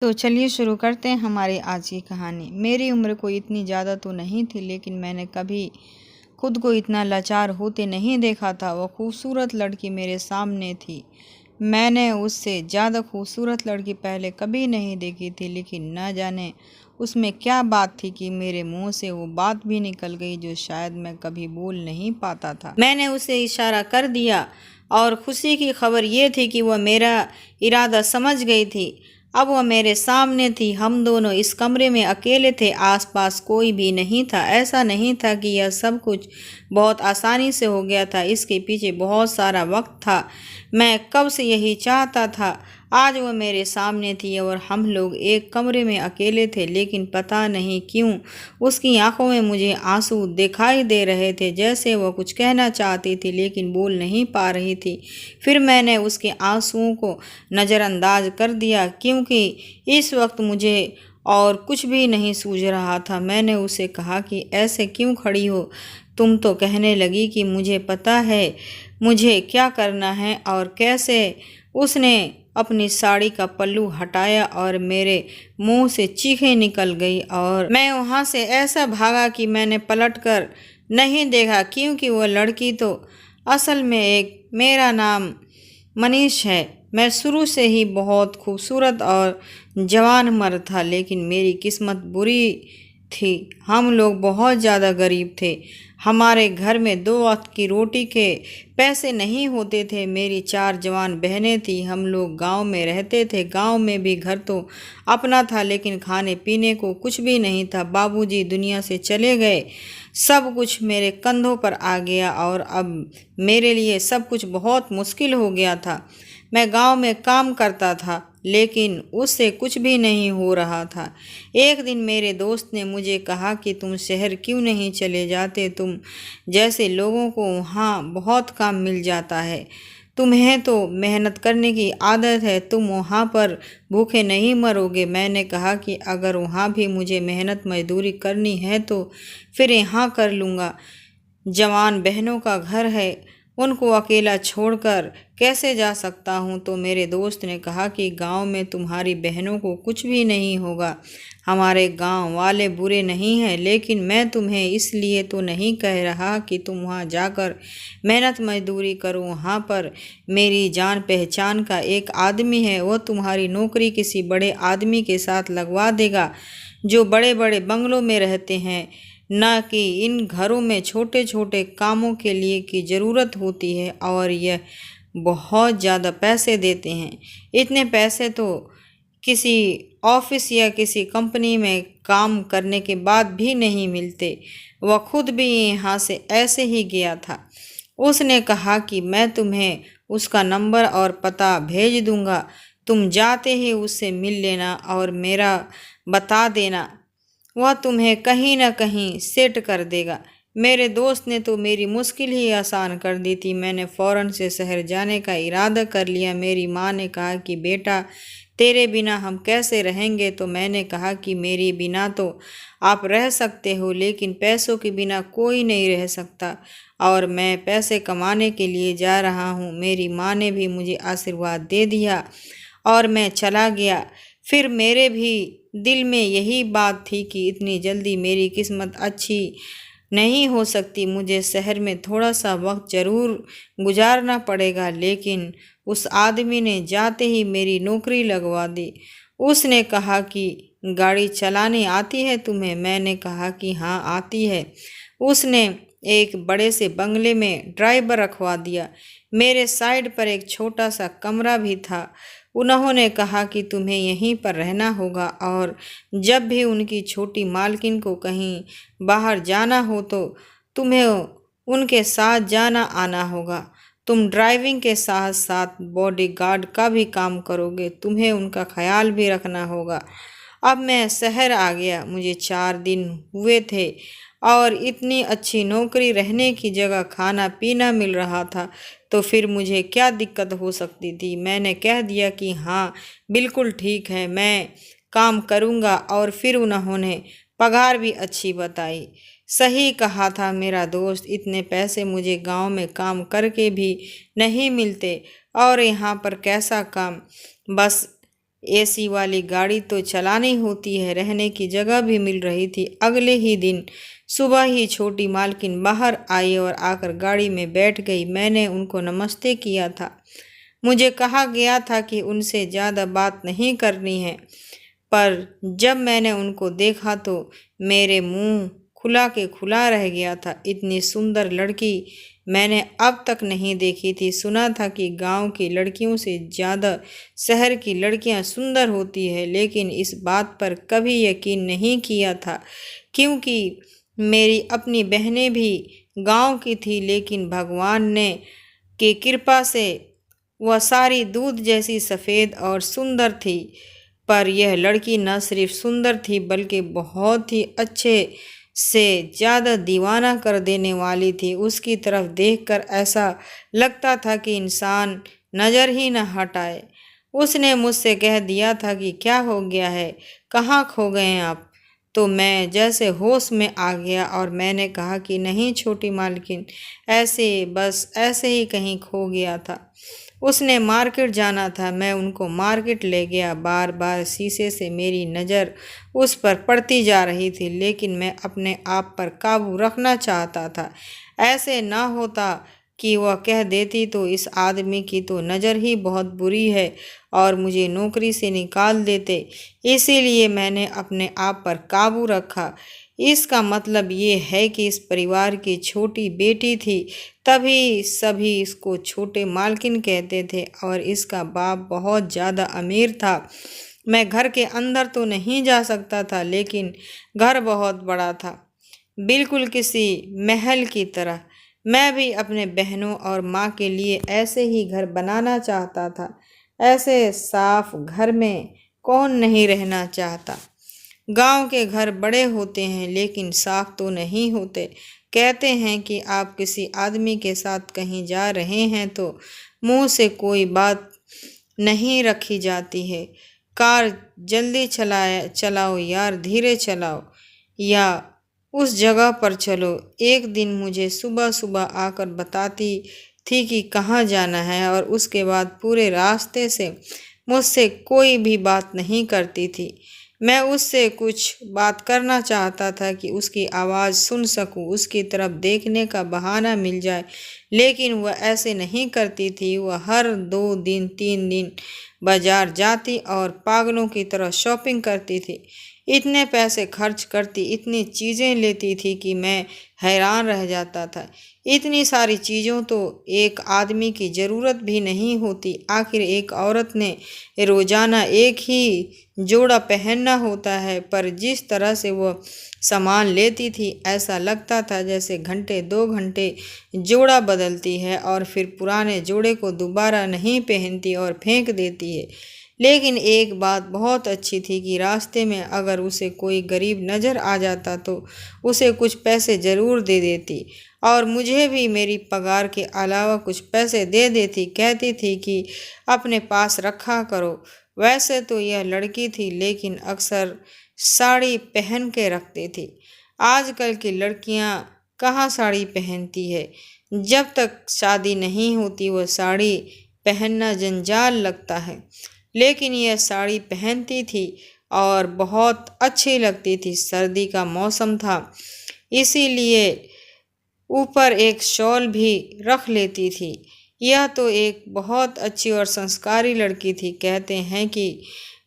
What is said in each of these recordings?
तो चलिए शुरू करते हैं हमारी आज की कहानी। मेरी उम्र कोई इतनी ज़्यादा तो नहीं थी, लेकिन मैंने कभी खुद को इतना लाचार होते नहीं देखा था। वह खूबसूरत लड़की मेरे सामने थी। मैंने उससे ज़्यादा खूबसूरत लड़की पहले कभी नहीं देखी थी, लेकिन न जाने उसमें क्या बात थी कि मेरे मुंह से वो बात भी निकल गई जो शायद मैं कभी बोल नहीं पाता था। मैंने उसे इशारा कर दिया और खुशी की खबर ये थी कि वह मेरा इरादा समझ गई थी। अब वह मेरे सामने थी। हम दोनों इस कमरे में अकेले थे, आसपास कोई भी नहीं था। ऐसा नहीं था कि यह सब कुछ बहुत आसानी से हो गया था, इसके पीछे बहुत सारा वक्त था। मैं कब से यही चाहता था। आज वह मेरे सामने थी और हम लोग एक कमरे में अकेले थे, लेकिन पता नहीं क्यों उसकी आंखों में मुझे आंसू दिखाई दे रहे थे, जैसे वह कुछ कहना चाहती थी लेकिन बोल नहीं पा रही थी। फिर मैंने उसके आंसुओं को नज़रअंदाज कर दिया, क्योंकि इस वक्त मुझे और कुछ भी नहीं सूझ रहा था। मैंने उसे कहा कि ऐसे क्यों खड़ी हो? तुम तो कहने लगी कि मुझे पता है मुझे क्या करना है और कैसे। उसने अपनी साड़ी का पल्लू हटाया और मेरे मुंह से चीखें निकल गई और मैं वहां से ऐसा भागा कि मैंने पलटकर नहीं देखा, क्योंकि वह लड़की तो असल में एक मेरा नाम मनीष है। मैं शुरू से ही बहुत खूबसूरत और जवान मर्द था, लेकिन मेरी किस्मत बुरी थी। हम लोग बहुत ज़्यादा गरीब थे। हमारे घर में 2 वक्त की रोटी के पैसे नहीं होते थे। मेरी 4 जवान बहनें थीं। हम लोग गांव में रहते थे। गांव में भी घर तो अपना था, लेकिन खाने पीने को कुछ भी नहीं था। बाबूजी दुनिया से चले गए। सब कुछ मेरे कंधों पर आ गया और अब मेरे लिए सब कुछ बहुत मुश्किल हो गया था। मैं गांव में काम करता था, लेकिन उससे कुछ भी नहीं हो रहा था। एक दिन मेरे दोस्त ने मुझे कहा कि तुम शहर क्यों नहीं चले जाते? तुम जैसे लोगों को वहाँ बहुत काम मिल जाता है। तुम्हें तो मेहनत करने की आदत है, तुम वहाँ पर भूखे नहीं मरोगे। मैंने कहा कि अगर वहाँ भी मुझे मेहनत मजदूरी करनी है तो फिर यहाँ कर लूँगा। जवान बहनों का घर है, उनको अकेला छोड़कर कैसे जा सकता हूँ? तो मेरे दोस्त ने कहा कि गांव में तुम्हारी बहनों को कुछ भी नहीं होगा। हमारे गांव वाले बुरे नहीं हैं, लेकिन मैं तुम्हें इसलिए तो नहीं कह रहा कि तुम वहाँ जाकर मेहनत मजदूरी करो। वहाँ पर मेरी जान पहचान का एक आदमी है। वह तुम्हारी नौकरी किसी बड़े आदमी के साथ लगवा देगा जो बड़े बड़े बंगलों में रहते हैं, न कि इन घरों में छोटे छोटे कामों के लिए की ज़रूरत होती है, और यह बहुत ज़्यादा पैसे देते हैं। इतने पैसे तो किसी ऑफिस या किसी कंपनी में काम करने के बाद भी नहीं मिलते। वह खुद भी यहाँ से ऐसे ही गया था। उसने कहा कि मैं तुम्हें उसका नंबर और पता भेज दूंगा। तुम जाते ही उससे मिल लेना और मेरा बता देना, वह तुम्हें कहीं न कहीं सेट कर देगा। मेरे दोस्त ने तो मेरी मुश्किल ही आसान कर दी थी। मैंने फ़ौरन से शहर जाने का इरादा कर लिया। मेरी माँ ने कहा कि बेटा, तेरे बिना हम कैसे रहेंगे? तो मैंने कहा कि मेरे बिना तो आप रह सकते हो, लेकिन पैसों के बिना कोई नहीं रह सकता, और मैं पैसे कमाने के लिए जा रहा हूँ। मेरी माँ ने भी मुझे आशीर्वाद दे दिया और मैं चला गया। फिर मेरे भी दिल में यही बात थी कि इतनी जल्दी मेरी किस्मत अच्छी नहीं हो सकती। मुझे शहर में थोड़ा सा वक्त ज़रूर गुजारना पड़ेगा। लेकिन उस आदमी ने जाते ही मेरी नौकरी लगवा दी। उसने कहा कि गाड़ी चलानी आती है तुम्हें? मैंने कहा कि हाँ, आती है। उसने एक बड़े से बंगले में ड्राइवर रखवा दिया। मेरे साइड पर एक छोटा सा कमरा भी था। उन्होंने कहा कि तुम्हें यहीं पर रहना होगा, और जब भी उनकी छोटी मालकिन को कहीं बाहर जाना हो तो तुम्हें उनके साथ जाना आना होगा। तुम ड्राइविंग के साथ साथ बॉडीगार्ड का भी काम करोगे। तुम्हें उनका ख्याल भी रखना होगा। अब मैं शहर आ गया। मुझे 4 दिन हुए थे और इतनी अच्छी नौकरी, रहने की जगह, खाना पीना मिल रहा था, तो फिर मुझे क्या दिक्कत हो सकती थी? मैंने कह दिया कि हाँ, बिल्कुल ठीक है, मैं काम करूँगा। और फिर उन्होंने पगार भी अच्छी बताई। सही कहा था मेरा दोस्त, इतने पैसे मुझे गांव में काम करके भी नहीं मिलते, और यहाँ पर कैसा काम, बस एसी वाली गाड़ी तो चलानी होती है, रहने की जगह भी मिल रही थी। अगले ही दिन सुबह ही छोटी मालकिन बाहर आई और आकर गाड़ी में बैठ गई। मैंने उनको नमस्ते किया था। मुझे कहा गया था कि उनसे ज़्यादा बात नहीं करनी है, पर जब मैंने उनको देखा तो मेरे मुंह खुला के खुला रह गया था। इतनी सुंदर लड़की मैंने अब तक नहीं देखी थी। सुना था कि गांव की लड़कियों से ज़्यादा शहर की लड़कियां सुंदर होती है, लेकिन इस बात पर कभी यकीन नहीं किया था, क्योंकि मेरी अपनी बहनें भी गांव की थी। लेकिन भगवान ने की कृपा से वह सारी दूध जैसी सफ़ेद और सुंदर थी। पर यह लड़की न सिर्फ सुंदर थी, बल्कि बहुत ही अच्छे से ज़्यादा दीवाना कर देने वाली थी। उसकी तरफ देखकर ऐसा लगता था कि इंसान नज़र ही न हटाए। उसने मुझसे कह दिया था कि क्या हो गया है, कहाँ खो गए हैं आप? तो मैं जैसे होश में आ गया और मैंने कहा कि नहीं छोटी मालकिन, ऐसे बस ऐसे ही कहीं खो गया था। उसने मार्केट जाना था, मैं उनको मार्केट ले गया। बार बार शीशे से मेरी नज़र उस पर पड़ती जा रही थी, लेकिन मैं अपने आप पर काबू रखना चाहता था। ऐसे ना होता कि वह कह देती तो इस आदमी की तो नज़र ही बहुत बुरी है और मुझे नौकरी से निकाल देते। इसीलिए मैंने अपने आप पर काबू रखा। इसका मतलब ये है कि इस परिवार की छोटी बेटी थी, तभी सभी इसको छोटे मालकिन कहते थे, और इसका बाप बहुत ज़्यादा अमीर था। मैं घर के अंदर तो नहीं जा सकता था, लेकिन घर बहुत बड़ा था, बिल्कुल किसी महल की तरह। मैं भी अपने बहनों और माँ के लिए ऐसे ही घर बनाना चाहता था। ऐसे साफ घर में कौन नहीं रहना चाहता। गांव के घर बड़े होते हैं, लेकिन साफ तो नहीं होते। कहते हैं कि आप किसी आदमी के साथ कहीं जा रहे हैं तो मुंह से कोई बात नहीं रखी जाती है। कार जल्दी चलाओ यार, धीरे चलाओ, या उस जगह पर चलो। एक दिन मुझे सुबह सुबह आकर बताती थी कि कहाँ जाना है, और उसके बाद पूरे रास्ते से मुझसे कोई भी बात नहीं करती थी। मैं उससे कुछ बात करना चाहता था कि उसकी आवाज़ सुन सकूं, उसकी तरफ देखने का बहाना मिल जाए, लेकिन वह ऐसे नहीं करती थी। वह हर 2 दिन 3 दिन बाजार जाती और पागलों की तरह शॉपिंग करती थी। इतने पैसे खर्च करती, इतनी चीज़ें लेती थी कि मैं हैरान रह जाता था। इतनी सारी चीज़ों तो एक आदमी की ज़रूरत भी नहीं होती। आखिर एक औरत ने रोज़ाना एक ही जोड़ा पहनना होता है, पर जिस तरह से वह सामान लेती थी, ऐसा लगता था जैसे घंटे 2 घंटे जोड़ा बदलती है और फिर पुराने जोड़े को दोबारा नहीं पहनती और फेंक देती है। लेकिन एक बात बहुत अच्छी थी कि रास्ते में अगर उसे कोई गरीब नज़र आ जाता तो उसे कुछ पैसे ज़रूर दे देती, और मुझे भी मेरी पगार के अलावा कुछ पैसे दे देती। कहती थी कि अपने पास रखा करो। वैसे तो यह लड़की थी, लेकिन अक्सर साड़ी पहन के रखती थी। आजकल की लड़कियां कहाँ साड़ी पहनती है। जब तक शादी नहीं होती वह साड़ी पहनना जंजाल लगता है, लेकिन यह साड़ी पहनती थी और बहुत अच्छी लगती थी। सर्दी का मौसम था, इसीलिए ऊपर एक शॉल भी रख लेती थी। यह तो एक बहुत अच्छी और संस्कारी लड़की थी। कहते हैं कि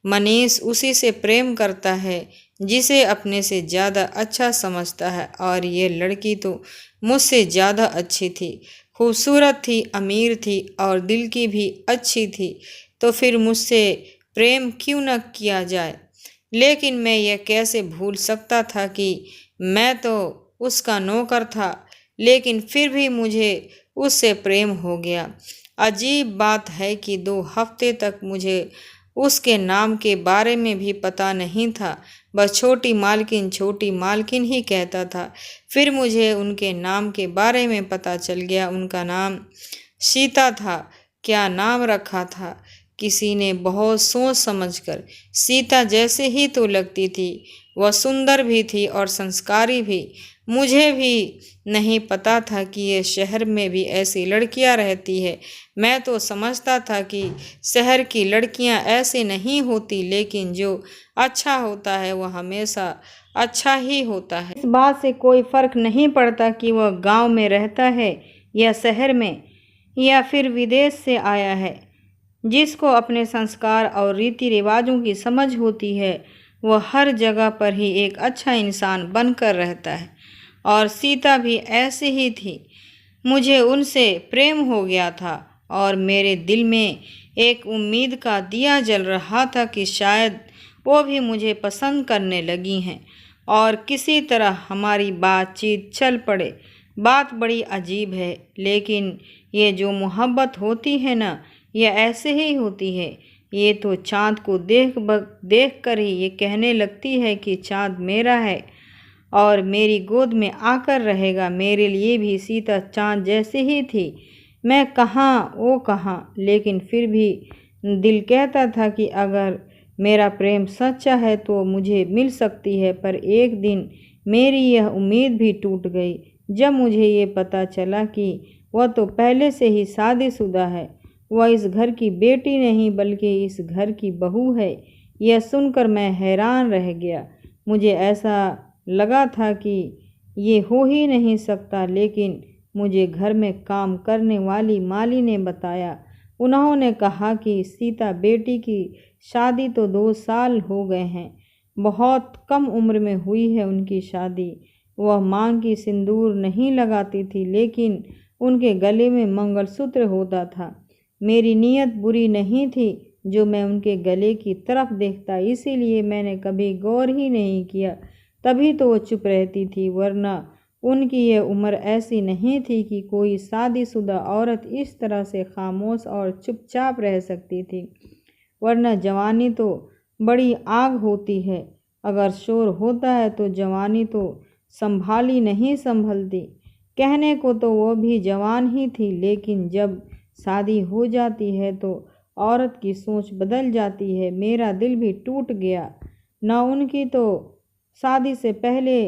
मनीष उसी से प्रेम करता है जिसे अपने से ज़्यादा अच्छा समझता है, और ये लड़की तो मुझसे ज़्यादा अच्छी थी, खूबसूरत थी, अमीर थी और दिल की भी अच्छी थी। तो फिर मुझसे प्रेम क्यों न किया जाए। लेकिन मैं यह कैसे भूल सकता था कि मैं तो उसका नौकर था, लेकिन फिर भी मुझे उससे प्रेम हो गया। अजीब बात है कि 2 हफ्ते तक मुझे उसके नाम के बारे में भी पता नहीं था। बस छोटी मालकिन ही कहता था। फिर मुझे उनके नाम के बारे में पता चल गया। उनका नाम सीता था। क्या नाम रखा था, किसी ने बहुत सोच समझकर। सीता जैसे ही तो लगती थी, वह सुंदर भी थी और संस्कारी भी। मुझे भी नहीं पता था कि ये शहर में भी ऐसी लड़कियां रहती है। मैं तो समझता था कि शहर की लड़कियां ऐसी नहीं होती, लेकिन जो अच्छा होता है वह हमेशा अच्छा ही होता है। इस बात से कोई फर्क नहीं पड़ता कि वह गांव में रहता है या शहर में या फिर विदेश से आया है। जिसको अपने संस्कार और रीति रिवाजों की समझ होती है वह हर जगह पर ही एक अच्छा इंसान बनकर रहता है। और सीता भी ऐसी ही थी। मुझे उनसे प्रेम हो गया था और मेरे दिल में एक उम्मीद का दिया जल रहा था कि शायद वो भी मुझे पसंद करने लगी हैं और किसी तरह हमारी बातचीत चल पड़े। बात बड़ी अजीब है, लेकिन ये जो मोहब्बत होती है ना, ये ऐसे ही होती है। ये तो चाँद को देख कर ही ये कहने लगती है कि चाँद मेरा है और मेरी गोद में आकर रहेगा। मेरे लिए भी सीता चाँद जैसी ही थी। मैं कहाँ वो कहाँ, लेकिन फिर भी दिल कहता था कि अगर मेरा प्रेम सच्चा है तो मुझे मिल सकती है। पर एक दिन मेरी यह उम्मीद भी टूट गई जब मुझे ये पता चला कि वह तो पहले से ही शादीशुदा है। वह इस घर की बेटी नहीं बल्कि इस घर की बहू है। यह सुनकर मैं हैरान रह गया। मुझे ऐसा लगा था कि ये हो ही नहीं सकता, लेकिन मुझे घर में काम करने वाली माली ने बताया। उन्होंने कहा कि सीता बेटी की शादी तो 2 साल हो गए हैं। बहुत कम उम्र में हुई है उनकी शादी। वह मांग की सिंदूर नहीं लगाती थी, लेकिन उनके गले में मंगलसूत्र होता था। मेरी नीयत बुरी नहीं थी जो मैं उनके गले की तरफ देखता, इसीलिए मैंने कभी गौर ही नहीं किया। तभी तो वो चुप रहती थी, वरना उनकी यह उम्र ऐसी नहीं थी कि कोई शादीशुदा औरत इस तरह से खामोश और चुपचाप रह सकती थी। वरना जवानी तो बड़ी आग होती है, अगर शोर होता है तो जवानी तो संभाली नहीं संभलती। कहने को तो वो भी जवान ही थी, लेकिन जब शादी हो जाती है तो औरत की सोच बदल जाती है। मेरा दिल भी टूट गया। न उनकी तो शादी से पहले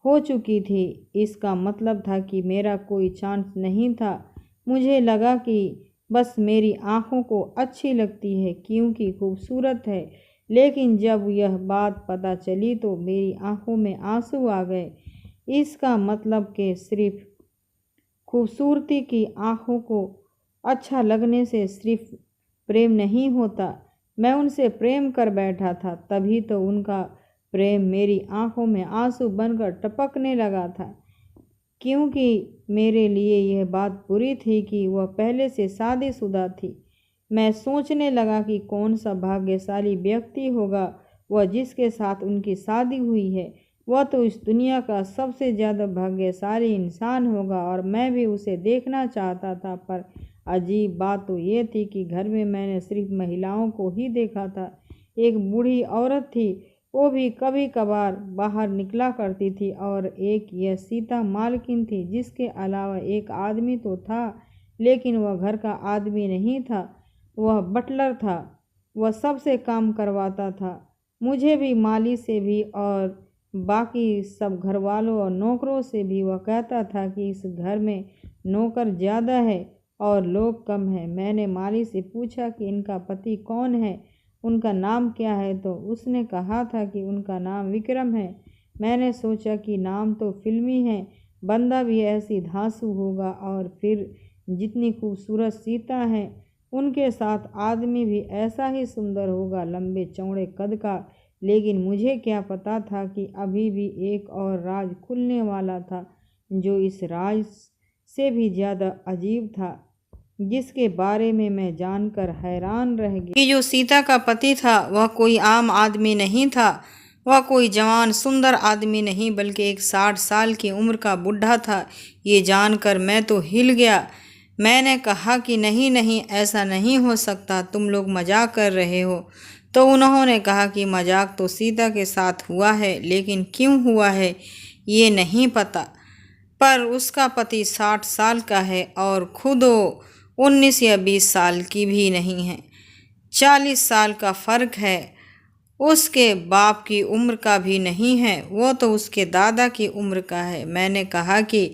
हो चुकी थी, इसका मतलब था कि मेरा कोई चांस नहीं था। मुझे लगा कि बस मेरी आँखों को अच्छी लगती है क्योंकि खूबसूरत है, लेकिन जब यह बात पता चली तो मेरी आँखों में आंसू आ गए। इसका मतलब कि सिर्फ खूबसूरती की आँखों को अच्छा लगने से सिर्फ प्रेम नहीं होता। मैं उनसे प्रेम कर बैठा था, तभी तो उनका प्रेम मेरी आंखों में आंसू बनकर टपकने लगा था, क्योंकि मेरे लिए यह बात बुरी थी कि वह पहले से शादीशुदा थी। मैं सोचने लगा कि कौन सा भाग्यशाली व्यक्ति होगा वह जिसके साथ उनकी शादी हुई है। वह तो इस दुनिया का सबसे ज़्यादा भाग्यशाली इंसान होगा और मैं भी उसे देखना चाहता था। पर अजीब बात तो ये थी कि घर में मैंने सिर्फ महिलाओं को ही देखा था। एक बूढ़ी औरत थी, वो भी कभी कभार बाहर निकला करती थी, और एक यह सीता मालकिन थी, जिसके अलावा एक आदमी तो था, लेकिन वह घर का आदमी नहीं था, वह बटलर था। वह सबसे काम करवाता था, मुझे भी, माली से भी और बाकी सब घर वालों और नौकरों से भी। वह कहता था कि इस घर में नौकर ज़्यादा है और लोग कम हैं। मैंने माली से पूछा कि इनका पति कौन है, उनका नाम क्या है, तो उसने कहा था कि उनका नाम विक्रम है। मैंने सोचा कि नाम तो फिल्मी है, बंदा भी ऐसी धांसू होगा, और फिर जितनी खूबसूरत सीता है उनके साथ आदमी भी ऐसा ही सुंदर होगा, लंबे चौड़े कद का। लेकिन मुझे क्या पता था कि अभी भी एक और राज खुलने वाला था, जो इस राज से भी ज़्यादा अजीब था, जिसके बारे में मैं जानकर हैरान रह गई। कि जो सीता का पति था वह कोई आम आदमी नहीं था। वह कोई जवान सुंदर आदमी नहीं, बल्कि एक 60 साल की उम्र का बुढ़ा था। ये जानकर मैं तो हिल गया। मैंने कहा कि नहीं नहीं, ऐसा नहीं हो सकता, तुम लोग मजाक कर रहे हो। तो उन्होंने कहा कि मजाक तो सीता के साथ हुआ है, लेकिन क्यों हुआ है ये नहीं पता। पर उसका पति 60 साल का है और खुद वो 19 या 20 साल की भी नहीं है। 40 साल का फ़र्क है। उसके बाप की उम्र का भी नहीं है, वो तो उसके दादा की उम्र का है। मैंने कहा कि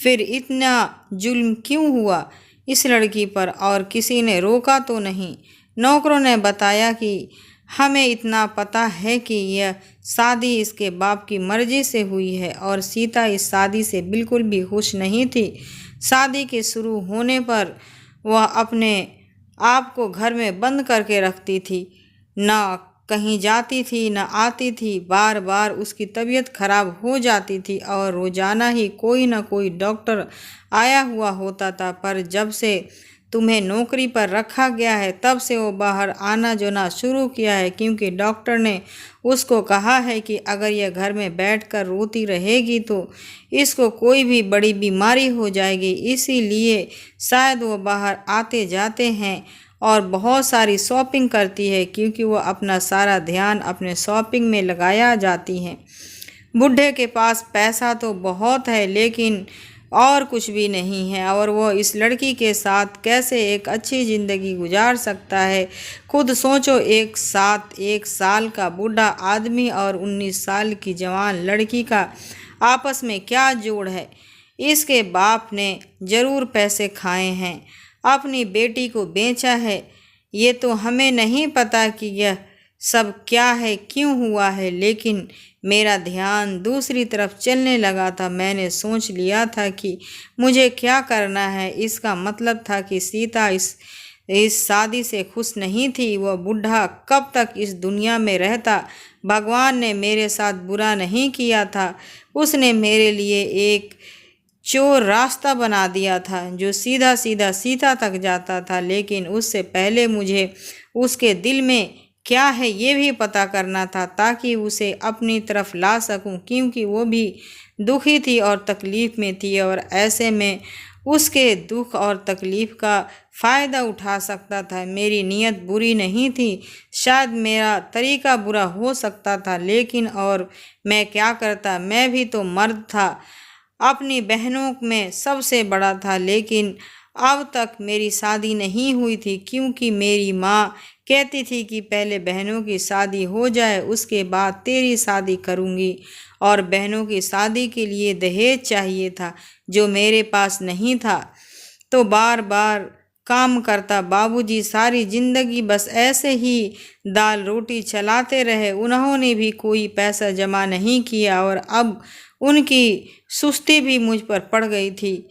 फिर इतना जुल्म क्यों हुआ इस लड़की पर, और किसी ने रोका तो नहीं? नौकरों ने बताया कि हमें इतना पता है कि यह शादी इसके बाप की मर्जी से हुई है और सीता इस शादी से बिल्कुल भी खुश नहीं थी। शादी के शुरू होने पर वह अपने आप को घर में बंद करके रखती थी, ना कहीं जाती थी न आती थी। बार बार उसकी तबीयत खराब हो जाती थी और रोजाना ही कोई न कोई डॉक्टर आया हुआ होता था। पर जब से तुम्हें नौकरी पर रखा गया है तब से वो बाहर आना जोना शुरू किया है, क्योंकि डॉक्टर ने उसको कहा है कि अगर यह घर में बैठकर रोती रहेगी तो इसको कोई भी बड़ी बीमारी हो जाएगी। इसीलिए शायद वो बाहर आते जाते हैं और बहुत सारी शॉपिंग करती है, क्योंकि वो अपना सारा ध्यान अपने शॉपिंग में लगाया जाती हैं। बुढ़े के पास पैसा तो बहुत है लेकिन और कुछ भी नहीं है, और वो इस लड़की के साथ कैसे एक अच्छी ज़िंदगी गुजार सकता है? खुद सोचो, एक साल का बूढ़ा आदमी और 19 साल की जवान लड़की का आपस में क्या जोड़ है? इसके बाप ने ज़रूर पैसे खाए हैं, अपनी बेटी को बेचा है। ये तो हमें नहीं पता कि यह सब क्या है, क्यों हुआ है, लेकिन मेरा ध्यान दूसरी तरफ चलने लगा था। मैंने सोच लिया था कि मुझे क्या करना है। इसका मतलब था कि सीता इस शादी से खुश नहीं थी। वह बूढ़ा कब तक इस दुनिया में रहता? भगवान ने मेरे साथ बुरा नहीं किया था, उसने मेरे लिए एक चोर रास्ता बना दिया था जो सीधा सीधा सीता तक जाता था। लेकिन उससे पहले मुझे उसके दिल में क्या है ये भी पता करना था, ताकि उसे अपनी तरफ ला सकूं, क्योंकि वो भी दुखी थी और तकलीफ़ में थी, और ऐसे में उसके दुख और तकलीफ़ का फ़ायदा उठा सकता था। मेरी नीयत बुरी नहीं थी, शायद मेरा तरीका बुरा हो सकता था, लेकिन और मैं क्या करता? मैं भी तो मर्द था, अपनी बहनों में सबसे बड़ा था। लेकिन अब तक मेरी शादी नहीं हुई थी, क्योंकि मेरी माँ कहती थी कि पहले बहनों की शादी हो जाए, उसके बाद तेरी शादी करूँगी। और बहनों की शादी के लिए दहेज चाहिए था जो मेरे पास नहीं था। तो बार बार काम करता बाबूजी सारी जिंदगी बस ऐसे ही दाल रोटी चलाते रहे। उन्होंने भी कोई पैसा जमा नहीं किया और अब उनकी सुस्ती भी मुझ पर पड़ गई थी,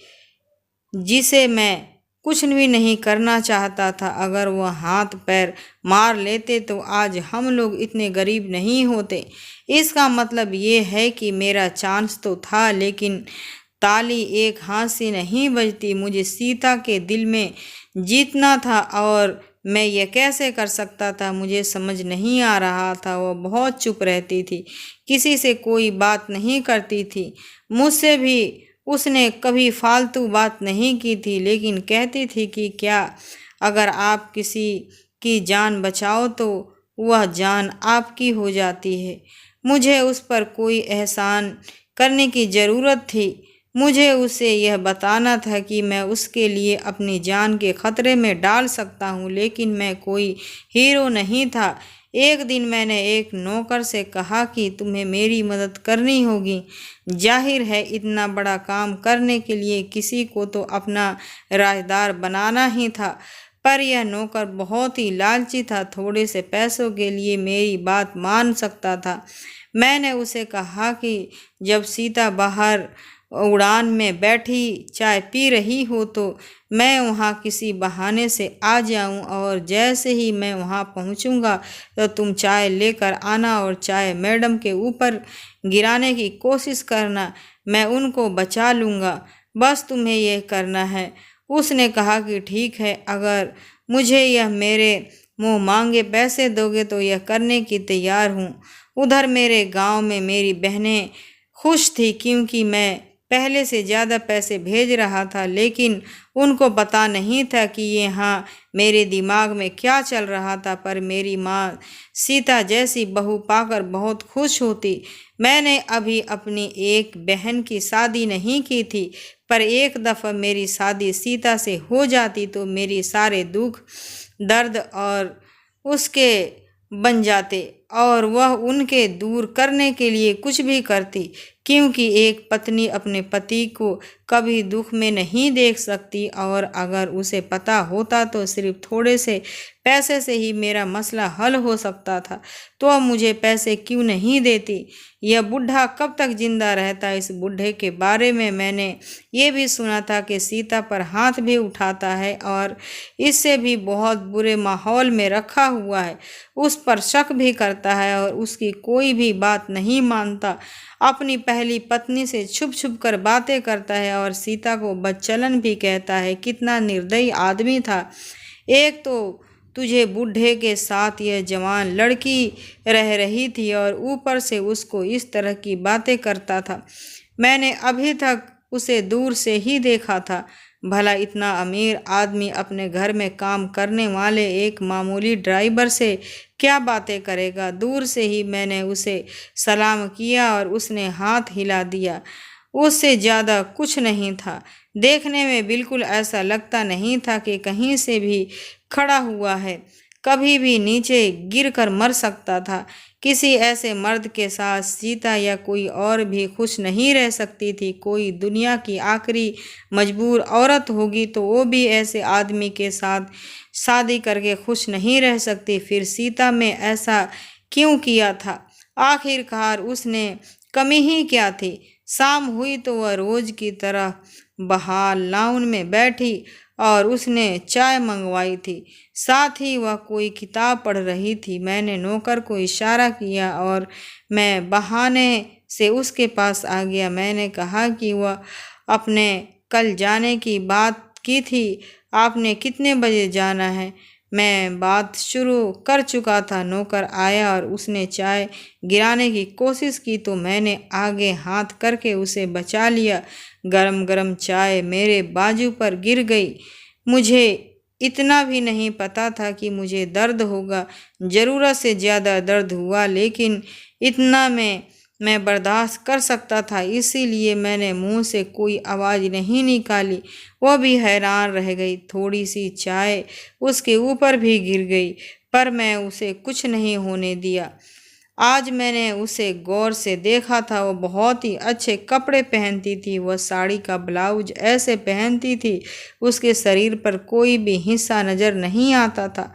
जिसे मैं कुछ भी नहीं करना चाहता था। अगर वह हाथ पैर मार लेते तो आज हम लोग इतने गरीब नहीं होते। इसका मतलब ये है कि मेरा चांस तो था, लेकिन ताली एक हाथ से नहीं बजती। मुझे सीता के दिल में जीतना था और मैं ये कैसे कर सकता था? मुझे समझ नहीं आ रहा था। वो बहुत चुप रहती थी, किसी से कोई बात नहीं करती थी। मुझसे भी उसने कभी फालतू बात नहीं की थी, लेकिन कहती थी कि क्या अगर आप किसी की जान बचाओ तो वह जान आपकी हो जाती है। मुझे उस पर कोई एहसान करने की ज़रूरत थी। मुझे उसे यह बताना था कि मैं उसके लिए अपनी जान के खतरे में डाल सकता हूँ, लेकिन मैं कोई हीरो नहीं था। एक दिन मैंने एक नौकर से कहा कि तुम्हें मेरी मदद करनी होगी। जाहिर है इतना बड़ा काम करने के लिए किसी को तो अपना राजदार बनाना ही था, पर यह नौकर बहुत ही लालची था, थोड़े से पैसों के लिए मेरी बात मान सकता था। मैंने उसे कहा कि जब सीता बाहर उड़ान में बैठी चाय पी रही हो तो मैं वहाँ किसी बहाने से आ जाऊँ, और जैसे ही मैं वहाँ पहुँचूँगा तो तुम चाय लेकर आना और चाय मैडम के ऊपर गिराने की कोशिश करना। मैं उनको बचा लूँगा, बस तुम्हें यह करना है। उसने कहा कि ठीक है, अगर मुझे यह मेरे मुँह मांगे पैसे दोगे तो यह करने की तैयार हूँ। उधर मेरे गांव में मेरी बहनें खुश थी, क्योंकि मैं पहले से ज़्यादा पैसे भेज रहा था, लेकिन उनको पता नहीं था कि यहाँ मेरे दिमाग में क्या चल रहा था। पर मेरी माँ सीता जैसी बहू पाकर बहुत खुश होती। मैंने अभी अपनी एक बहन की शादी नहीं की थी, पर एक दफ़ा मेरी शादी सीता से हो जाती तो मेरी सारे दुख दर्द और उसके बन जाते और वह उनके दूर करने के लिए कुछ भी करती, क्योंकि एक पत्नी अपने पति को कभी दुख में नहीं देख सकती और अगर उसे पता होता तो सिर्फ थोड़े से पैसे से ही मेरा मसला हल हो सकता था, तो अब मुझे पैसे क्यों नहीं देती। यह बूढ़ा कब तक जिंदा रहता। इस बूढ़े के बारे में मैंने ये भी सुना था कि सीता पर हाथ भी उठाता है और इससे भी बहुत बुरे माहौल में रखा हुआ है, उस पर शक भी करता है और उसकी कोई भी बात नहीं मानता। अपनी पहली पत्नी से छुप छुप कर बातें करता है और सीता को बदचलन भी कहता है। कितना निर्दयी आदमी था। एक तो तुझे बूढ़े के साथ यह जवान लड़की रह रही थी और ऊपर से उसको इस तरह की बातें करता था। मैंने अभी तक उसे दूर से ही देखा था। भला इतना अमीर आदमी अपने घर में काम करने वाले एक मामूली ड्राइवर से क्या बातें करेगा। दूर से ही मैंने उसे सलाम किया और उसने हाथ हिला दिया। उससे ज़्यादा कुछ नहीं था। देखने में बिल्कुल ऐसा लगता नहीं था कि कहीं से भी खड़ा हुआ है। कभी भी नीचे गिरकर मर सकता था। किसी ऐसे मर्द के साथ सीता या कोई और भी खुश नहीं रह सकती थी। कोई दुनिया की आखिरी मजबूर औरत होगी तो वो भी ऐसे आदमी के साथ शादी करके खुश नहीं रह सकती। फिर सीता में ऐसा क्यों किया था? आखिरकार उसने कमी ही क्या थी? शाम हुई तो वह रोज की तरह बहाल लाउन में बैठी और उसने चाय मंगवाई थी। साथ ही वह कोई किताब पढ़ रही थी। मैंने नौकर को इशारा किया और मैं बहाने से उसके पास आ गया। मैंने कहा कि वह अपने कल जाने की बात की थी। आपने कितने बजे जाना है? मैं बात शुरू कर चुका था। नौकर आया और उसने चाय गिराने की कोशिश की तो मैंने आगे हाथ करके उसे बचा लिया। गरम गरम चाय मेरे बाजू पर गिर गई। मुझे इतना भी नहीं पता था कि मुझे दर्द होगा। ज़रूरत से ज़्यादा दर्द हुआ, लेकिन इतना मैं बर्दाश्त कर सकता था, इसीलिए मैंने मुंह से कोई आवाज़ नहीं निकाली। वह भी हैरान रह गई। थोड़ी सी चाय उसके ऊपर भी गिर गई, पर मैं उसे कुछ नहीं होने दिया। आज मैंने उसे गौर से देखा था। वो बहुत ही अच्छे कपड़े पहनती थी। वह साड़ी का ब्लाउज ऐसे पहनती थी उसके शरीर पर कोई भी हिस्सा नज़र नहीं आता था।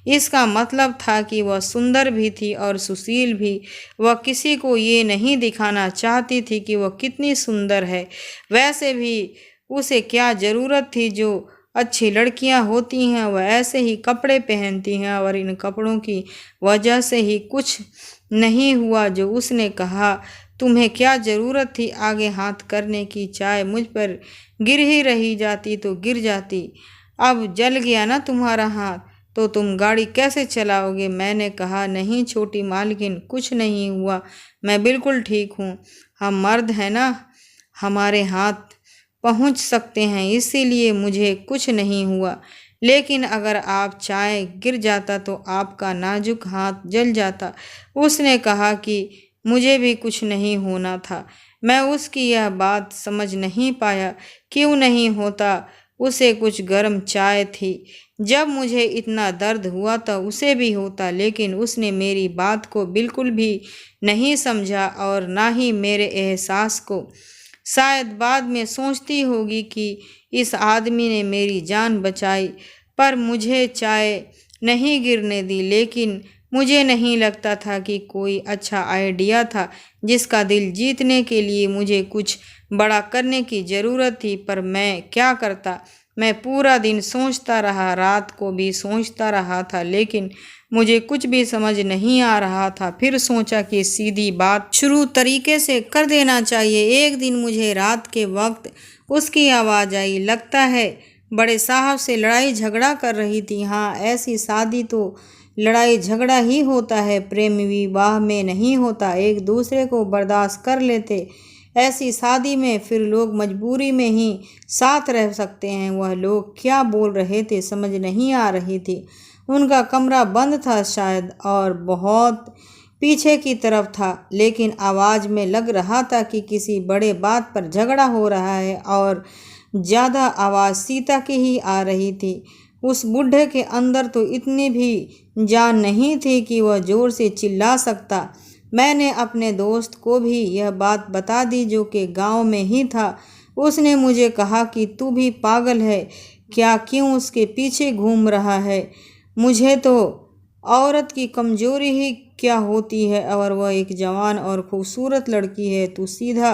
इसका मतलब था कि वह सुंदर भी थी और सुशील भी। वह किसी को ये नहीं दिखाना चाहती थी कि वह कितनी सुंदर है। वैसे भी उसे क्या ज़रूरत थी? जो अच्छी लड़कियां होती हैं वह ऐसे ही कपड़े पहनती हैं और इन कपड़ों की वजह से ही कुछ नहीं हुआ जो उसने कहा। तुम्हें क्या ज़रूरत थी आगे हाथ करने की? चाय मुझ पर गिर ही रही जाती तो गिर जाती। अब जल गया ना तुम्हारा हाथ, तो तुम गाड़ी कैसे चलाओगे? मैंने कहा, नहीं छोटी मालकिन, कुछ नहीं हुआ, मैं बिल्कुल ठीक हूँ। हम मर्द हैं ना, हमारे हाथ पहुँच सकते हैं, इसीलिए मुझे कुछ नहीं हुआ। लेकिन अगर आप चाय गिर जाता तो आपका नाजुक हाथ जल जाता। उसने कहा कि मुझे भी कुछ नहीं होना था। मैं उसकी यह बात समझ नहीं पाया। क्यों नहीं होता? उसे कुछ गर्म चाय थी। जब मुझे इतना दर्द हुआ तो उसे भी होता, लेकिन उसने मेरी बात को बिल्कुल भी नहीं समझा और ना ही मेरे एहसास को। शायद बाद में सोचती होगी कि इस आदमी ने मेरी जान बचाई, पर मुझे चाय नहीं गिरने दी। लेकिन मुझे नहीं लगता था कि कोई अच्छा आइडिया था जिसका दिल जीतने के लिए मुझे कुछ बड़ा करने की ज़रूरत थी। पर मैं क्या करता? मैं पूरा दिन सोचता रहा, रात को भी सोचता रहा था, लेकिन मुझे कुछ भी समझ नहीं आ रहा था। फिर सोचा कि सीधी बात शुरू तरीके से कर देना चाहिए। एक दिन मुझे रात के वक्त उसकी आवाज़ आई। लगता है बड़े साहब से लड़ाई झगड़ा कर रही थी। हाँ, ऐसी शादी तो लड़ाई झगड़ा ही होता है, प्रेम विवाह में नहीं होता। एक दूसरे को बर्दाश्त कर लेते ऐसी शादी में फिर लोग मजबूरी में ही साथ रह सकते हैं। वह लोग क्या बोल रहे थे समझ नहीं आ रही थी। उनका कमरा बंद था शायद, और बहुत पीछे की तरफ था, लेकिन आवाज़ में लग रहा था कि किसी बड़े बात पर झगड़ा हो रहा है और ज़्यादा आवाज़ सीता की ही आ रही थी। उस बूढ़े के अंदर तो इतनी भी जान नहीं थी कि वह जोर से चिल्ला सकता। मैंने अपने दोस्त को भी यह बात बता दी जो कि गांव में ही था। उसने मुझे कहा कि तू भी पागल है क्या, क्यों उसके पीछे घूम रहा है? मुझे तो औरत की कमजोरी ही क्या होती है, और वह एक जवान और खूबसूरत लड़की है। तू सीधा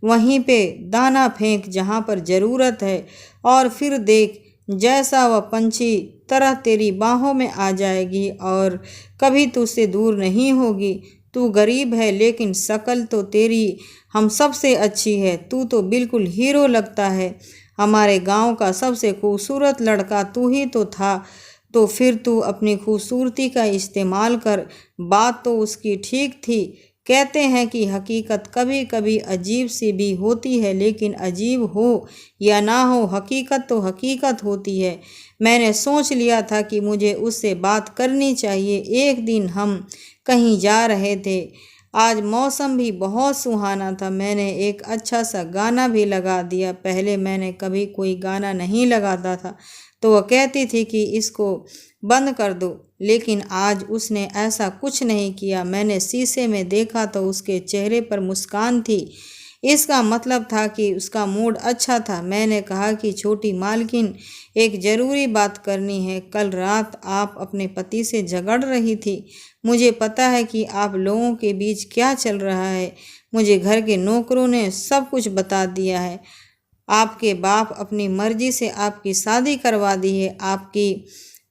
वहीं पे दाना फेंक जहाँ पर ज़रूरत है, और फिर देख जैसा वह पंछी तरह तेरी बाहों में आ जाएगी और कभी तुझसे दूर नहीं होगी। तू गरीब है लेकिन शक्ल तो तेरी हम सबसे अच्छी है। तू तो बिल्कुल हीरो लगता है। हमारे गांव का सबसे खूबसूरत लड़का तू ही तो था। तो फिर तू अपनी खूबसूरती का इस्तेमाल कर। बात तो उसकी ठीक थी। कहते हैं कि हकीकत कभी कभी अजीब सी भी होती है, लेकिन अजीब हो या ना हो, हकीकत तो हकीकत होती है। मैंने सोच लिया था कि मुझे उससे बात करनी चाहिए। एक दिन हम कहीं जा रहे थे। आज मौसम भी बहुत सुहाना था। मैंने एक अच्छा सा गाना भी लगा दिया। पहले मैंने कभी कोई गाना नहीं लगाता था, तो वह कहती थी कि इसको बंद कर दो, लेकिन आज उसने ऐसा कुछ नहीं किया। मैंने शीशे में देखा तो उसके चेहरे पर मुस्कान थी। इसका मतलब था कि उसका मूड अच्छा था। मैंने कहा कि छोटी मालकिन, एक ज़रूरी बात करनी है। कल रात आप अपने पति से झगड़ रही थी। मुझे पता है कि आप लोगों के बीच क्या चल रहा है। मुझे घर के नौकरों ने सब कुछ बता दिया है। आपके बाप अपनी मर्जी से आपकी शादी करवा दी है, आपकी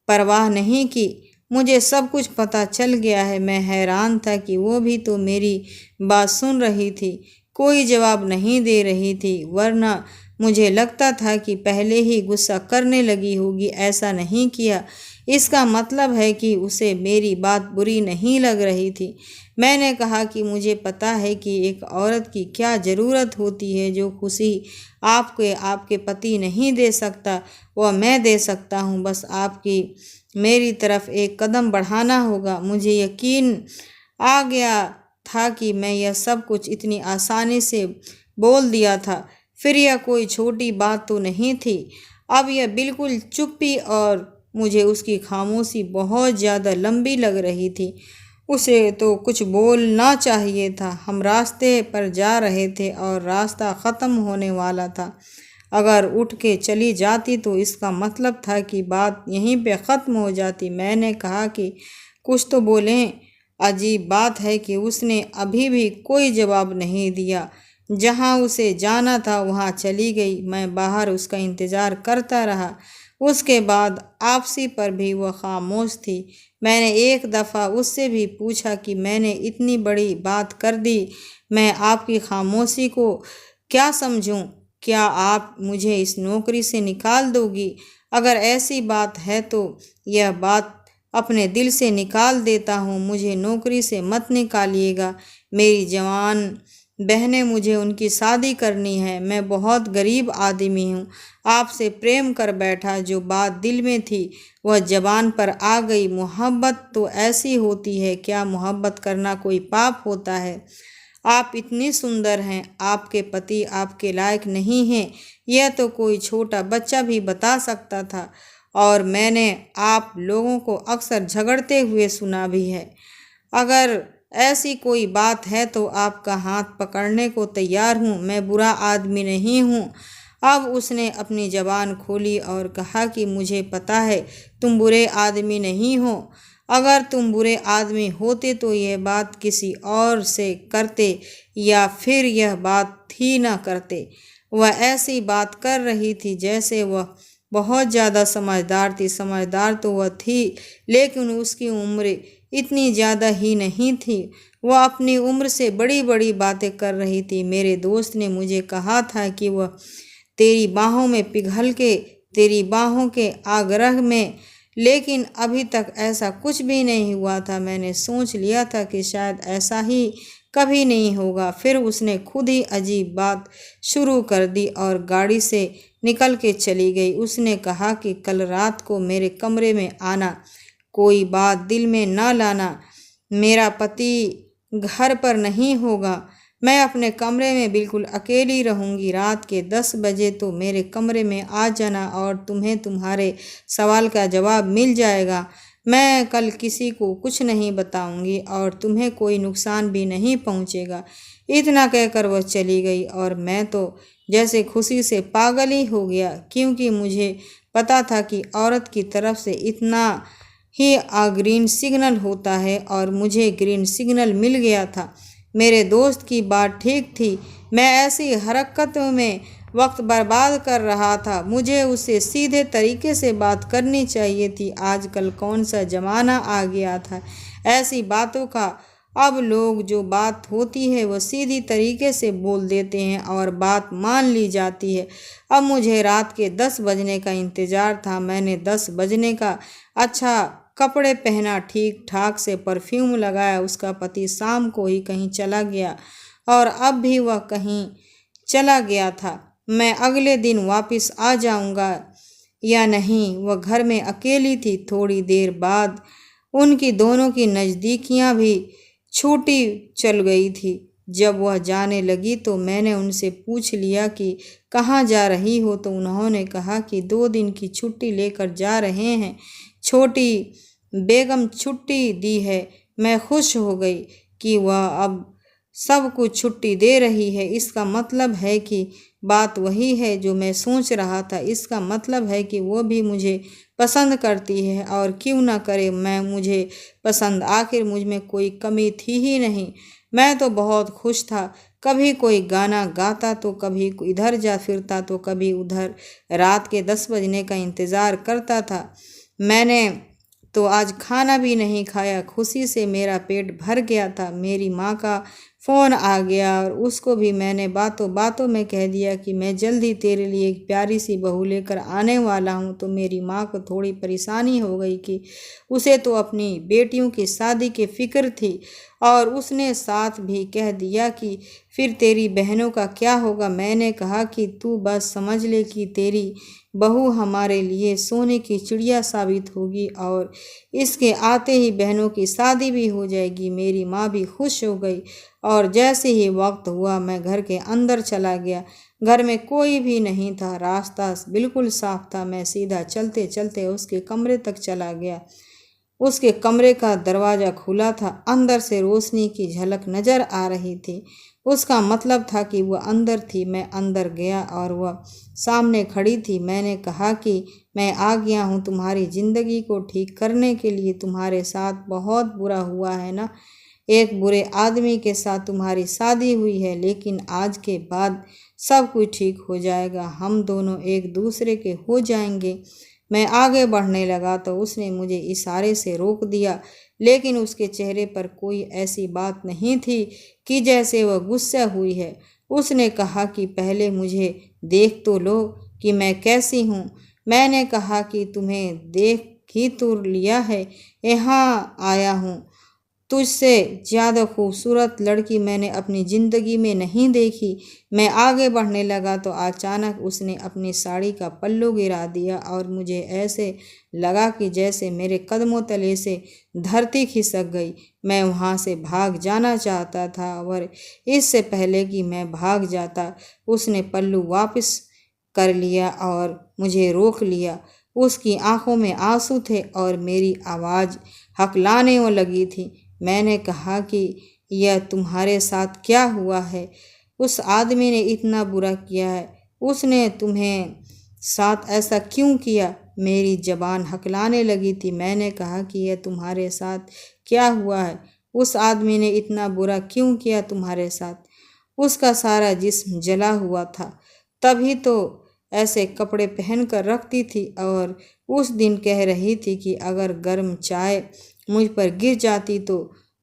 परवाह नहीं की। मुझे सब कुछ पता चल गया है। मैं हैरान था कि वो भी तो मेरी बात सुन रही थी, कोई जवाब नहीं दे रही थी, वरना मुझे लगता था कि पहले ही गुस्सा करने लगी होगी। ऐसा नहीं किया। इसका मतलब है कि उसे मेरी बात बुरी नहीं लग रही थी। मैंने कहा कि मुझे पता है कि एक औरत की क्या ज़रूरत होती है। जो खुशी आपके पति नहीं दे सकता, वह मैं दे सकता हूँ। बस आपकी मेरी तरफ एक कदम बढ़ाना होगा। मुझे यकीन आ गया था कि मैं यह सब कुछ इतनी आसानी से बोल दिया था। फिर यह कोई छोटी बात तो नहीं थी। अब यह बिल्कुल चुप्पी, और मुझे उसकी खामोशी बहुत ज़्यादा लंबी लग रही थी। उसे तो कुछ बोलना चाहिए था। हम रास्ते पर जा रहे थे और रास्ता ख़त्म होने वाला था। अगर उठ के चली जाती तो इसका मतलब था कि बात यहीं पे ख़त्म हो जाती। मैंने कहा कि कुछ तो बोलें। अजीब बात है कि उसने अभी भी कोई जवाब नहीं दिया। जहाँ उसे जाना था वहाँ चली गई। मैं बाहर उसका इंतज़ार करता रहा। उसके बाद आपसी पर भी वह खामोश थी। मैंने एक दफ़ा उससे भी पूछा कि मैंने इतनी बड़ी बात कर दी, मैं आपकी खामोशी को क्या समझूं? क्या आप मुझे इस नौकरी से निकाल दोगी? अगर ऐसी बात है तो यह बात अपने दिल से निकाल देता हूँ। मुझे नौकरी से मत निकालिएगा। मेरी जवान बहनें, मुझे उनकी शादी करनी है। मैं बहुत गरीब आदमी हूँ। आपसे प्रेम कर बैठा। जो बात दिल में थी वह ज़बान पर आ गई। मोहब्बत तो ऐसी होती है। क्या मोहब्बत करना कोई पाप होता है? आप इतनी सुंदर हैं, आपके पति आपके लायक नहीं हैं, यह तो कोई छोटा बच्चा भी बता सकता था। और मैंने आप लोगों को अक्सर झगड़ते हुए सुना भी है। अगर ऐसी कोई बात है तो आपका हाथ पकड़ने को तैयार हूँ। मैं बुरा आदमी नहीं हूँ। अब उसने अपनी ज़बान खोली और कहा कि मुझे पता है तुम बुरे आदमी नहीं हो। अगर तुम बुरे आदमी होते तो यह बात किसी और से करते, या फिर यह बात ही ना करते। वह ऐसी बात कर रही थी जैसे वह बहुत ज़्यादा समझदार थी। समझदार तो वह थी, लेकिन उसकी उम्र इतनी ज़्यादा ही नहीं थी। वह अपनी उम्र से बड़ी बड़ी बातें कर रही थी। मेरे दोस्त ने मुझे कहा था कि वह तेरी बाहों में पिघल के, तेरी बाहों के आग्रह में, लेकिन अभी तक ऐसा कुछ भी नहीं हुआ था। मैंने सोच लिया था कि शायद ऐसा ही कभी नहीं होगा। फिर उसने खुद ही अजीब बात शुरू कर दी और गाड़ी से निकल के चली गई। उसने कहा कि कल रात को मेरे कमरे में आना, कोई बात दिल में न लाना। मेरा पति घर पर नहीं होगा। मैं अपने कमरे में बिल्कुल अकेली रहूँगी। रात के 10 बजे तो मेरे कमरे में आ जाना और तुम्हें तुम्हारे सवाल का जवाब मिल जाएगा। मैं कल किसी को कुछ नहीं बताऊंगी और तुम्हें कोई नुकसान भी नहीं पहुंचेगा। इतना कहकर वह चली गई और मैं तो जैसे खुशी से पागल ही हो गया, क्योंकि मुझे पता था कि औरत की तरफ से इतना ही ग्रीन सिग्नल होता है और मुझे ग्रीन सिग्नल मिल गया था। मेरे दोस्त की बात ठीक थी, मैं ऐसी हरकतों में वक्त बर्बाद कर रहा था। मुझे उससे सीधे तरीके से बात करनी चाहिए थी। आजकल कौन सा ज़माना आ गया था ऐसी बातों का। अब लोग जो बात होती है वह सीधी तरीके से बोल देते हैं और बात मान ली जाती है। अब मुझे रात के 10 बजने का इंतज़ार था। मैंने 10 बजने का अच्छा कपड़े पहना, ठीक ठाक से परफ्यूम लगाया। उसका पति शाम को ही कहीं चला गया और अब भी वह कहीं चला गया था। मैं अगले दिन वापस आ जाऊंगा या नहीं, वह घर में अकेली थी। थोड़ी देर बाद उनकी दोनों की नज़दीकियां भी छूटी चल गई थी। जब वह जाने लगी तो मैंने उनसे पूछ लिया कि कहाँ जा रही हो, तो उन्होंने कहा कि 2 दिन की छुट्टी लेकर जा रहे हैं। छोटी बेगम छुट्टी दी है। मैं खुश हो गई कि वह अब सब कुछ छुट्टी दे रही है। इसका मतलब है कि बात वही है जो मैं सोच रहा था। इसका मतलब है कि वो भी मुझे पसंद करती है और क्यों ना करे मैं मुझे पसंद। आखिर मुझ में कोई कमी थी ही नहीं। मैं तो बहुत खुश था। कभी कोई गाना गाता तो कभी इधर जा फिरता तो कभी उधर। रात के 10 बजने का इंतज़ार करता था। मैंने तो आज खाना भी नहीं खाया। खुशी से मेरा पेट भर गया था। मेरी माँ का फ़ोन आ गया और उसको भी मैंने बातों बातों में कह दिया कि मैं जल्दी तेरे लिए एक प्यारी सी बहू लेकर आने वाला हूँ। तो मेरी माँ को थोड़ी परेशानी हो गई कि उसे तो अपनी बेटियों की शादी की फ़िक्र थी और उसने साथ भी कह दिया कि फिर तेरी बहनों का क्या होगा। मैंने कहा कि तू बस समझ ले कि तेरी बहू हमारे लिए सोने की चिड़िया साबित होगी और इसके आते ही बहनों की शादी भी हो जाएगी। मेरी माँ भी खुश हो गई और जैसे ही वक्त हुआ मैं घर के अंदर चला गया। घर में कोई भी नहीं था। रास्ता बिल्कुल साफ था। मैं सीधा चलते चलते उसके कमरे तक चला गया। उसके कमरे का दरवाज़ा खुला था। अंदर से रोशनी की झलक नज़र आ रही थी। उसका मतलब था कि वह अंदर थी। मैं अंदर गया और वह सामने खड़ी थी। मैंने कहा कि मैं आ गया हूँ तुम्हारी ज़िंदगी को ठीक करने के लिए। तुम्हारे साथ बहुत बुरा हुआ है ना। एक बुरे आदमी के साथ तुम्हारी शादी हुई है, लेकिन आज के बाद सब कुछ ठीक हो जाएगा। हम दोनों एक दूसरे के हो जाएंगे। मैं आगे बढ़ने लगा तो उसने मुझे इशारे से रोक दिया, लेकिन उसके चेहरे पर कोई ऐसी बात नहीं थी कि जैसे वह गुस्सा हुई है। उसने कहा कि पहले मुझे देख तो लो कि मैं कैसी हूँ। मैंने कहा कि तुम्हें देख ही तो लिया है, यहाँ आया हूँ। तुझसे ज़्यादा खूबसूरत लड़की मैंने अपनी ज़िंदगी में नहीं देखी। मैं आगे बढ़ने लगा तो अचानक उसने अपनी साड़ी का पल्लू गिरा दिया और मुझे ऐसे लगा कि जैसे मेरे कदमों तले से धरती खिसक गई। मैं वहाँ से भाग जाना चाहता था और इससे पहले कि मैं भाग जाता उसने पल्लू वापस कर लिया और मुझे रोक लिया। उसकी आंखों में आंसू थे और मेरी आवाज़ हकलाने लगी थी। मैंने कहा कि यह तुम्हारे साथ क्या हुआ है? उस आदमी ने इतना बुरा किया है? उसने तुम्हें साथ ऐसा क्यों किया? मेरी ज़बान हकलाने लगी थी। मैंने कहा कि यह तुम्हारे साथ क्या हुआ है? उस आदमी ने इतना बुरा क्यों किया तुम्हारे साथ? उसका सारा जिस्म जला हुआ था, तभी तो ऐसे कपड़े पहन कर रखती थी और उस दिन कह रही थी कि अगर गर्म चाय मुझ पर गिर जाती तो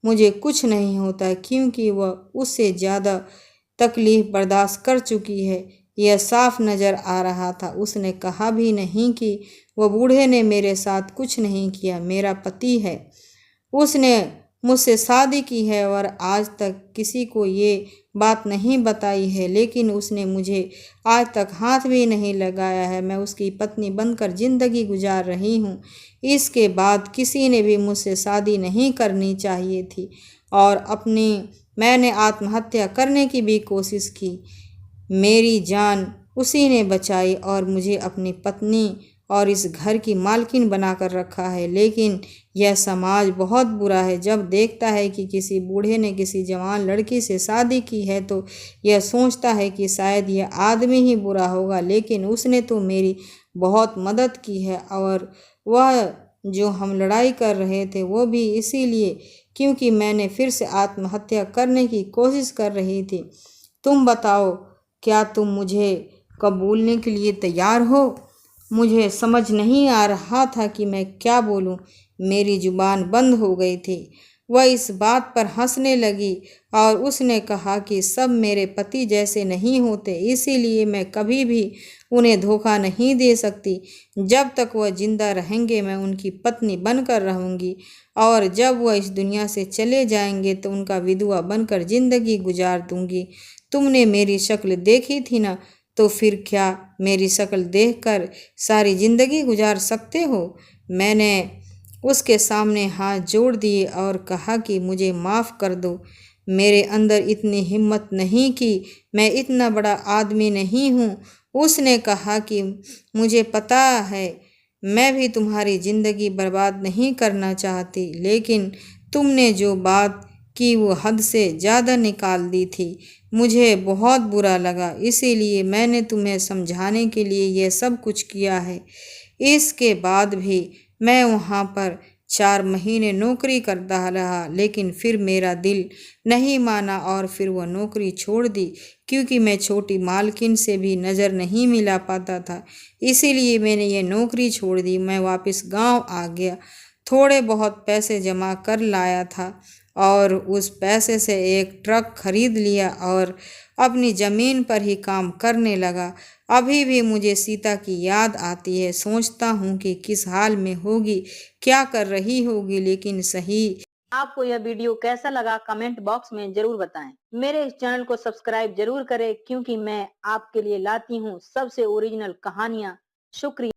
मुझे कुछ नहीं होता, क्योंकि वह उससे ज़्यादा तकलीफ़ बर्दाश्त कर चुकी है। यह साफ नज़र आ रहा था। उसने कहा भी नहीं कि वह बूढ़े ने मेरे साथ कुछ नहीं किया, मेरा पति है। उसने मुझसे शादी की है और आज तक किसी को ये बात नहीं बताई है, लेकिन उसने मुझे आज तक हाथ भी नहीं लगाया है। मैं उसकी पत्नी बनकर ज़िंदगी गुजार रही हूँ। इसके बाद किसी ने भी मुझसे शादी नहीं करनी चाहिए थी और मैंने आत्महत्या करने की भी कोशिश की। मेरी जान उसी ने बचाई और मुझे अपनी पत्नी और इस घर की मालकिन बनाकर रखा है। लेकिन यह समाज बहुत बुरा है। जब देखता है कि किसी बूढ़े ने किसी जवान लड़की से शादी की है तो यह सोचता है कि शायद यह आदमी ही बुरा होगा, लेकिन उसने तो मेरी बहुत मदद की है। और वह जो हम लड़ाई कर रहे थे वो भी इसीलिए क्योंकि मैंने फिर से आत्महत्या करने की कोशिश कर रही थी। तुम बताओ, क्या तुम मुझे कबूलने के लिए तैयार हो? मुझे समझ नहीं आ रहा था कि मैं क्या बोलूं। मेरी जुबान बंद हो गई थी। वह इस बात पर हंसने लगी और उसने कहा कि सब मेरे पति जैसे नहीं होते, इसीलिए मैं कभी भी उन्हें धोखा नहीं दे सकती। जब तक वह जिंदा रहेंगे मैं उनकी पत्नी बनकर रहूंगी, और जब वह इस दुनिया से चले जाएंगे तो उनका विधवा बनकर जिंदगी गुजार दूंगी। तुमने मेरी शक्ल देखी थी ना, तो फिर क्या मेरी शक्ल देखकर सारी जिंदगी गुजार सकते हो? मैंने उसके सामने हाथ जोड़ दिए और कहा कि मुझे माफ़ कर दो। मेरे अंदर इतनी हिम्मत नहीं कि मैं इतना बड़ा आदमी नहीं हूँ। उसने कहा कि मुझे पता है, मैं भी तुम्हारी ज़िंदगी बर्बाद नहीं करना चाहती, लेकिन तुमने जो बात की वो हद से ज़्यादा निकाल दी थी। मुझे बहुत बुरा लगा, इसीलिए मैंने तुम्हें समझाने के लिए यह सब कुछ किया है। इसके बाद भी मैं वहाँ पर 4 महीने नौकरी करता रहा, लेकिन फिर मेरा दिल नहीं माना और फिर वह नौकरी छोड़ दी, क्योंकि मैं छोटी मालकिन से भी नज़र नहीं मिला पाता था। इसीलिए मैंने ये नौकरी छोड़ दी। मैं वापस गांव आ गया, थोड़े बहुत पैसे जमा कर लाया था और उस पैसे से एक ट्रक खरीद लिया और अपनी ज़मीन पर ही काम करने लगा। अभी भी मुझे सीता की याद आती है। सोचता हूँ कि किस हाल में होगी, क्या कर रही होगी, लेकिन सही। आपको यह वीडियो कैसा लगा कमेंट बॉक्स में जरूर बताएं। मेरे इस चैनल को सब्सक्राइब जरूर करें, क्योंकि मैं आपके लिए लाती हूँ सबसे ओरिजिनल कहानियाँ। शुक्रिया।